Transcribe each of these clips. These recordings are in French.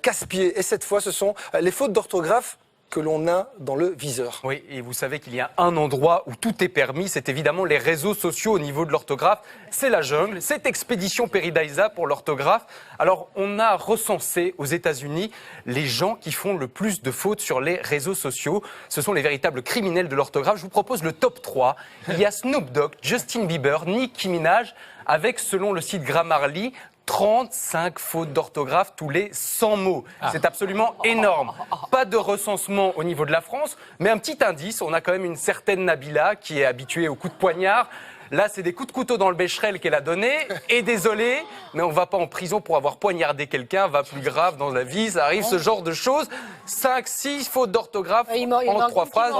casse-pied. Et cette fois, ce sont les fautes d'orthographe que l'on a dans le viseur. Oui, et vous savez qu'il y a un endroit où tout est permis, c'est évidemment les réseaux sociaux au niveau de l'orthographe. C'est la jungle, c'est Expédition Paradisa pour l'orthographe. Alors, on a recensé aux États-Unis les gens qui font le plus de fautes sur les réseaux sociaux. Ce sont les véritables criminels de l'orthographe. Je vous propose le top 3. Il y a Snoop Dogg, Justin Bieber, Nicki Minaj, avec, selon le site Grammarly, 35 fautes d'orthographe tous les 100 mots. C'est absolument énorme. Pas de recensement au niveau de la France, mais un petit indice, on a quand même une certaine Nabila qui est habituée aux coups de poignard. Là, c'est des coups de couteau dans le bécherel qu'elle a donné. Et désolé, mais on ne va pas en prison pour avoir poignardé quelqu'un. Va plus grave dans la vie, ça arrive, ce genre de choses. 5, 6 fautes d'orthographe en 3 phrases.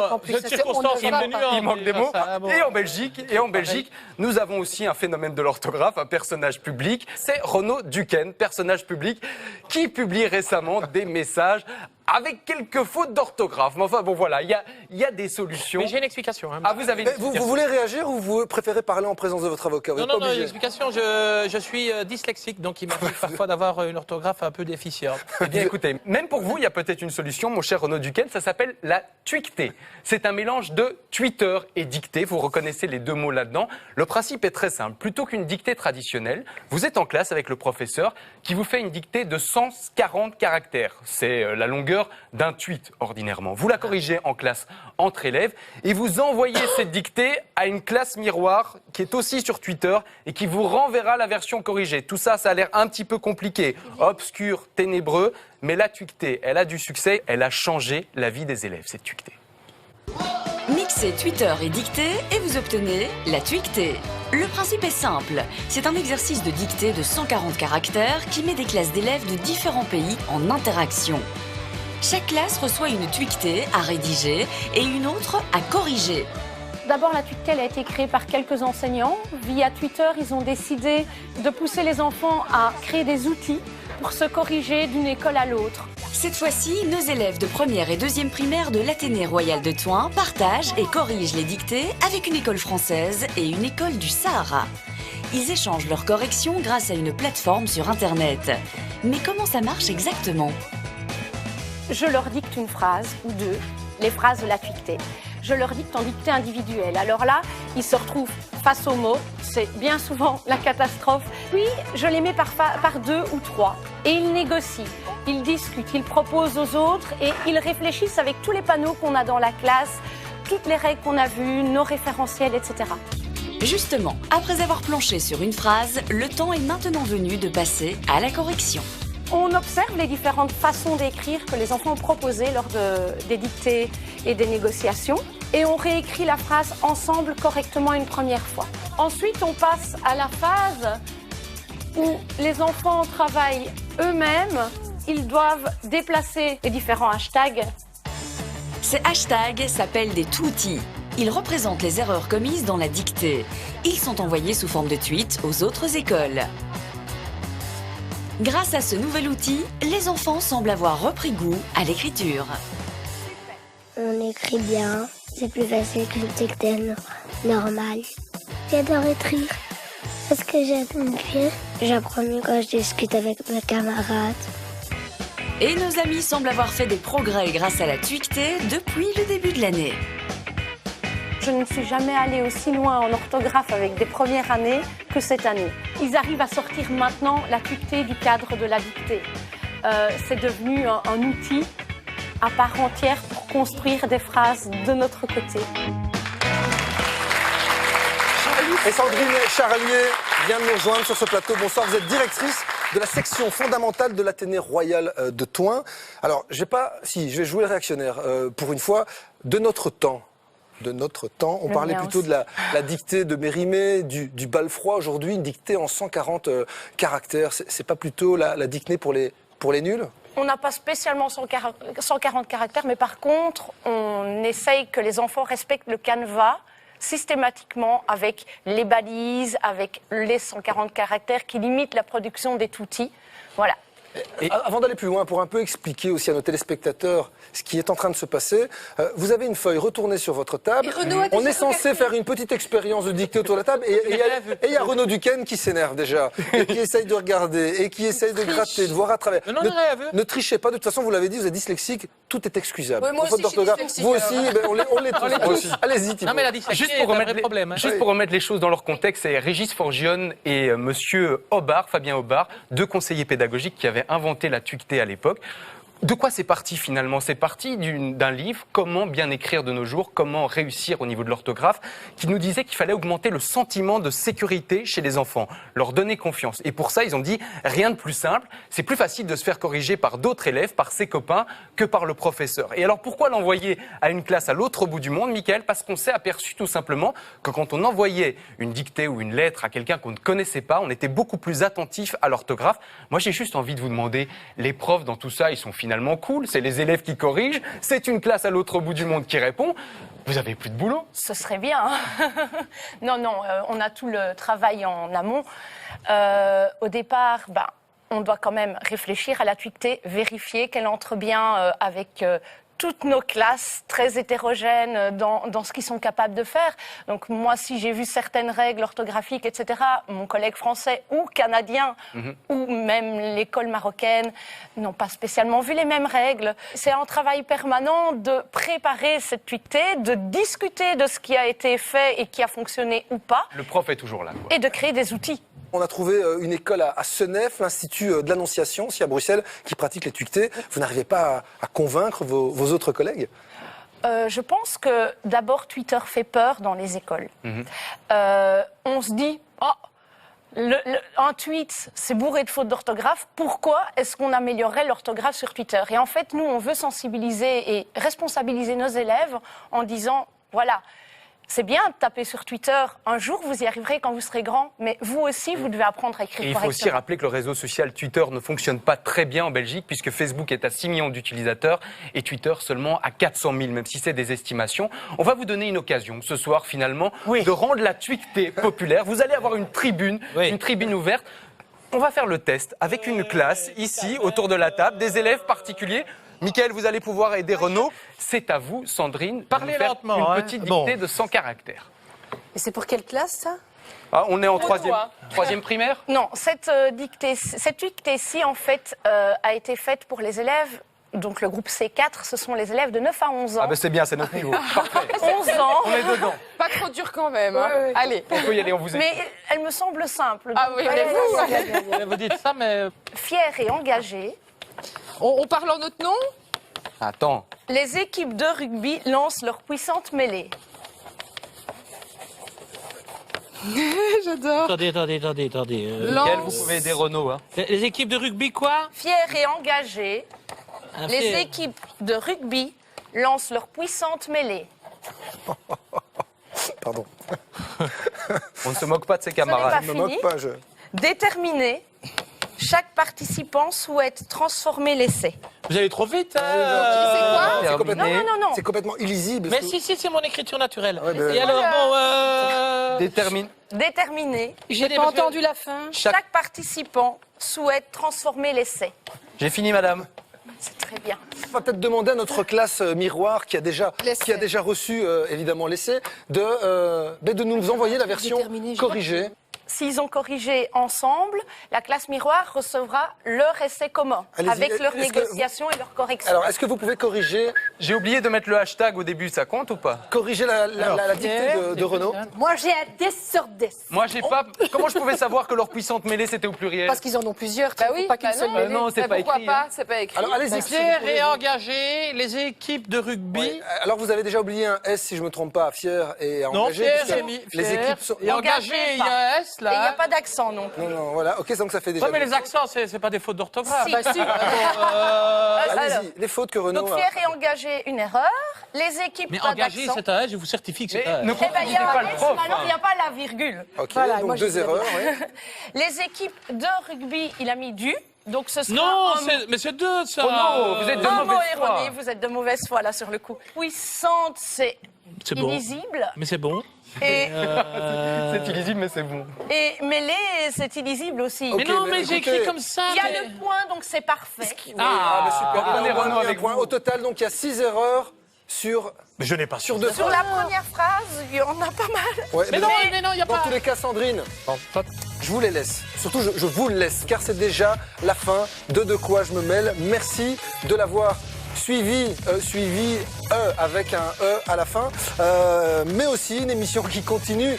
Il manque des mots. Et en Belgique, nous avons aussi un phénomène de l'orthographe, un personnage public. C'est Renaud Duquesne, personnage public, qui publie récemment des messages avec quelques fautes d'orthographe. Mais enfin, bon, voilà, il y a des solutions. Mais j'ai une explication. Hein. Ah, vous voulez réagir ou vous préférez parler en présence de votre avocat? Non, une explication. Je suis dyslexique, donc il m'arrive parfois d'avoir une orthographe un peu déficiente. Eh bien, écoutez, même pour vous, il y a peut-être une solution, mon cher Renaud Duquesne, ça s'appelle la twictée. C'est un mélange de Twitter et dictée. Vous reconnaissez les deux mots là-dedans. Le principe est très simple. Plutôt qu'une dictée traditionnelle, vous êtes en classe avec le professeur qui vous fait une dictée de 140 caractères. C'est la longueur d'un tweet ordinairement. Vous la corrigez en classe entre élèves et vous envoyez cette dictée à une classe miroir qui est aussi sur Twitter et qui vous renverra la version corrigée. Tout ça, ça a l'air un petit peu compliqué, obscur, ténébreux, mais la twictée, elle a du succès, elle a changé la vie des élèves, cette twictée. Mixez Twitter et dictée et vous obtenez la twictée. Le principe est simple, c'est un exercice de dictée de 140 caractères qui met des classes d'élèves de différents pays en interaction. Chaque classe reçoit une twictée à rédiger et une autre à corriger. D'abord, la twictée elle a été créée par quelques enseignants. Via Twitter, ils ont décidé de pousser les enfants à créer des outils pour se corriger d'une école à l'autre. Cette fois-ci, nos élèves de première et deuxième primaire de l'Athénée Royal de Thoin partagent et corrigent les dictées avec une école française et une école du Sahara. Ils échangent leurs corrections grâce à une plateforme sur Internet. Mais comment ça marche exactement ? Je leur dicte une phrase ou deux, les phrases de la twictée. Je leur dicte en dictée individuelle. Alors là, ils se retrouvent face aux mots. C'est bien souvent la catastrophe. Puis, je les mets par 2 ou 3. Et ils négocient, ils discutent, ils proposent aux autres et ils réfléchissent avec tous les panneaux qu'on a dans la classe, toutes les règles qu'on a vues, nos référentiels, etc. Justement, après avoir planché sur une phrase, le temps est maintenant venu de passer à la correction. On observe les différentes façons d'écrire que les enfants ont proposées lors des dictées et des négociations et on réécrit la phrase ensemble correctement une première fois. Ensuite, on passe à la phase où les enfants travaillent eux-mêmes. Ils doivent déplacer les différents hashtags. Ces hashtags s'appellent des tweeties. Ils représentent les erreurs commises dans la dictée. Ils sont envoyés sous forme de tweets aux autres écoles. Grâce à ce nouvel outil, les enfants semblent avoir repris goût à l'écriture. On écrit bien, c'est plus facile que le dictée normal. J'adore écrire parce que j'aime bien. J'apprends mieux quand je discute avec mes camarades. Et nos amis semblent avoir fait des progrès grâce à la twictée depuis le début de l'année. Je ne suis jamais allée aussi loin en orthographe avec des premières années que cette année. Ils arrivent à sortir maintenant la twictée du cadre de la dictée. C'est devenu un outil à part entière pour construire des phrases de notre côté. Et Sandrine Charlier vient de nous rejoindre sur ce plateau. Bonsoir, vous êtes directrice de la section fondamentale de l'Athénée Royal de Thoin. Alors, je vais jouer le réactionnaire pour une fois, de notre temps. On parlait plutôt de la dictée de Mérimée, du bal-froid. Aujourd'hui, une dictée en 140 caractères. C'est pas plutôt la dictée pour les nuls ? On n'a pas spécialement 140 caractères, mais par contre, on essaye que les enfants respectent le canevas systématiquement avec les balises, avec les 140 caractères qui limitent la production des toutis. Voilà. Avant d'aller plus loin, pour un peu expliquer aussi à nos téléspectateurs ce qui est en train de se passer, vous avez une feuille retournée sur votre table. On est censé faire une petite expérience de dictée autour de la table et il y a Renaud Duquesne qui s'énerve déjà, et qui essaye de regarder, et qui essaye de gratter, de voir à travers. Ne trichez pas, de toute façon, vous l'avez dit, vous êtes dyslexique, tout est excusable. Ouais, moi aussi, je suis dyslexique, vous aussi, on l'est tous. Allez-y, Thibaut. Non, mais la dyslexie est un vrai problème. Juste pour remettre les choses dans leur contexte, c'est Régis Forgione et monsieur Hobart, Fabien Hobart, deux conseillers pédagogiques qui avaient inventé la tuileté à l'époque. De quoi c'est parti finalement? C'est parti d'un livre, Comment bien écrire de nos jours, comment réussir au niveau de l'orthographe, qui nous disait qu'il fallait augmenter le sentiment de sécurité chez les enfants, leur donner confiance. Et pour ça, ils ont dit, rien de plus simple, c'est plus facile de se faire corriger par d'autres élèves, par ses copains, que par le professeur. Et alors pourquoi l'envoyer à une classe à l'autre bout du monde, Mickaël? Parce qu'on s'est aperçu tout simplement que quand on envoyait une dictée ou une lettre à quelqu'un qu'on ne connaissait pas, on était beaucoup plus attentif à l'orthographe. Moi, j'ai juste envie de vous demander, les profs dans tout ça, ils sont finalement cool, c'est les élèves qui corrigent, c'est une classe à l'autre bout du monde qui répond. Vous avez plus de boulot? Ce serait bien. Hein. Non, on a tout le travail en amont. Au départ, on doit quand même réfléchir à la tuileté, vérifier qu'elle entre bien avec toutes nos classes très hétérogènes dans ce qu'ils sont capables de faire. Donc moi, si j'ai vu certaines règles orthographiques, etc., mon collègue français ou canadien, ou même l'école marocaine, n'ont pas spécialement vu les mêmes règles. C'est un travail permanent de préparer cette tuileté, de discuter de ce qui a été fait et qui a fonctionné ou pas. Le prof est toujours là, quoi. Et de créer des outils. On a trouvé une école à Senef, l'Institut de l'Annonciation, aussi à Bruxelles, qui pratique les tuiletés. Vous n'arrivez pas à convaincre vos autres collègues? Je pense que d'abord Twitter fait peur dans les écoles. On se dit, un tweet, c'est bourré de fautes d'orthographe. Pourquoi est-ce qu'on améliorerait l'orthographe sur Twitter? Et en fait, nous, on veut sensibiliser et responsabiliser nos élèves en disant, voilà, c'est bien de taper sur Twitter. Un jour, vous y arriverez quand vous serez grand. Mais vous aussi, vous devez apprendre à écrire correctement. Et il faut aussi rappeler que le réseau social Twitter ne fonctionne pas très bien en Belgique, puisque Facebook est à 6 millions d'utilisateurs et Twitter seulement à 400 000, même si c'est des estimations. On va vous donner une occasion ce soir, finalement, de rendre la tuileté populaire. Vous allez avoir une tribune ouverte. On va faire le test avec une classe, ici, autour de la table, des élèves particuliers. Mickaël, vous allez pouvoir aider Renaud. C'est à vous, Sandrine, de nous faire une petite dictée de 100 caractères. Et c'est pour quelle classe, ça? On est en troisième primaire? Non, cette dictée-ci, en fait, a été faite pour les élèves. Donc le groupe C4, ce sont les élèves de 9 à 11 ans. Ah ben c'est bien, c'est notre niveau. Parfait. 11 ans. On est dedans. Pas trop dur quand même. Hein. Ouais. Allez. On peut y aller, on vous aide. Mais elle me semble simple. Ah oui, mais Vous dites ça, mais... Fier et engagé. On parle en notre nom? Attends. Les équipes de rugby lancent leur puissante mêlée. J'adore. Attendez. Mickaël, vous pouvez aider Renaud. Hein. Les équipes de rugby, quoi? Fier et engagé. Les équipes de rugby lancent leur puissante mêlée. Pardon. On ne se moque pas de ses Ce n'est camarades. pas Je me moque fini. pas, Déterminé. Chaque participant souhaite transformer l'essai. Vous allez trop vite, C'est quoi? C'est complètement, Non. c'est complètement illisible. Mais si, c'est mon écriture naturelle. Ouais, ben, Et alors, Déterminé. J'ai pas entendu la fin. Chaque participant souhaite transformer l'essai. J'ai fini, madame. C'est très bien. On va peut-être demander à notre classe miroir qui a déjà reçu évidemment l'essai de nous envoyer la version Déterminé, je corrigée. S'ils ont corrigé ensemble, la classe miroir recevra leur essai commun, Allez-y. avec leurs Est-ce que négociations et leurs corrections. Alors, est-ce que vous pouvez corriger J'ai oublié de mettre le hashtag au début, ça compte ou pas? la dictée de Renaud? Moi, j'ai un 10 sur 10. Moi, j'ai pas. Comment je pouvais savoir que leur puissante mêlée c'était au pluriel? Parce qu'ils en ont plusieurs, Bah oui, pas qu'une seule mêlée. non, c'est pas pourquoi écrit. pas, c'est pas écrit. Alors, allez-y. si vous Fier pouvez. et engagé, les équipes de rugby. Ouais. Alors, vous avez déjà oublié un S, si je ne me trompe pas, fier et Non, engagé. fier, parce que j'ai mis les fier. équipes sont... Et engagé, il y a un S Et il n'y a là. pas d'accent non plus. Non, voilà. Ok, donc ça fait déjà... Ouais, mais les accents, c'est pas des fautes d'orthographe. Si. Bah si. Allez-y, Alors, les fautes que Renaud... donc fier et engagé, une erreur. Les équipes Mais pas engagé, d'accent. c'est un S, je vous certifie que c'est un S. Ne Eh ben, il y confondez a pas un le S, prof. mais alors il n'y a pas la virgule. Ok, Voilà, donc moi, je 2 disais erreurs, ouais. Les équipes de rugby, il a mis du. Donc ce sera Non, un mot. mais c'est deux, ça. Oh non, vous êtes de Un mot mauvaise foi. erroné, vous êtes de mauvaise foi là sur le coup. Puissante, c'est C'est bon. illisible. Mais c'est bon. Et, C'est illisible, mais c'est bon. et mêlé, c'est illisible aussi. Ok, Mais non, mais mais j'ai écoutez, écrit comme ça. Il y a mais- le point, donc c'est parfait. Ah, mais super. Prenez Alors, Renaud on a mis un avec point. vous. Au total, donc, il y a 6 erreurs sur Mais je n'ai pas deux Sur phrases. la première phrase, il y en a pas mal. Ouais, Mais non, mais non, il n'y a Dans pas. tous les cas, Sandrine, je vous les laisse. Surtout, je vous le laisse, car c'est déjà la fin de quoi je me mêle. Merci de l'avoir suivi avec un E à la fin, mais aussi une émission qui continue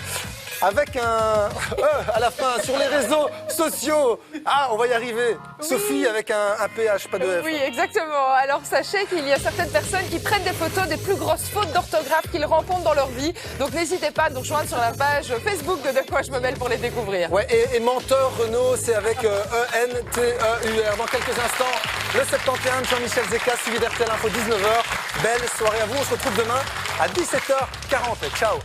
avec un E à la fin sur les réseaux sociaux. Ah, on va y arriver. Sophie avec un PH, pas de F. Oui, exactement. Alors sachez qu'il y a certaines personnes qui prennent des photos des plus grosses fautes d'orthographe qu'ils rencontrent dans leur vie. Donc n'hésitez pas à nous rejoindre sur la page Facebook de quoi je me mêle pour les découvrir. Ouais, et menteur Renaud, c'est avec E-N-T-E-U-R. Dans quelques instants, le 71 de Jean-Michel Zeka, suivi d'RTL Info 19h. Belle soirée à vous. On se retrouve demain à 17h40. Ciao.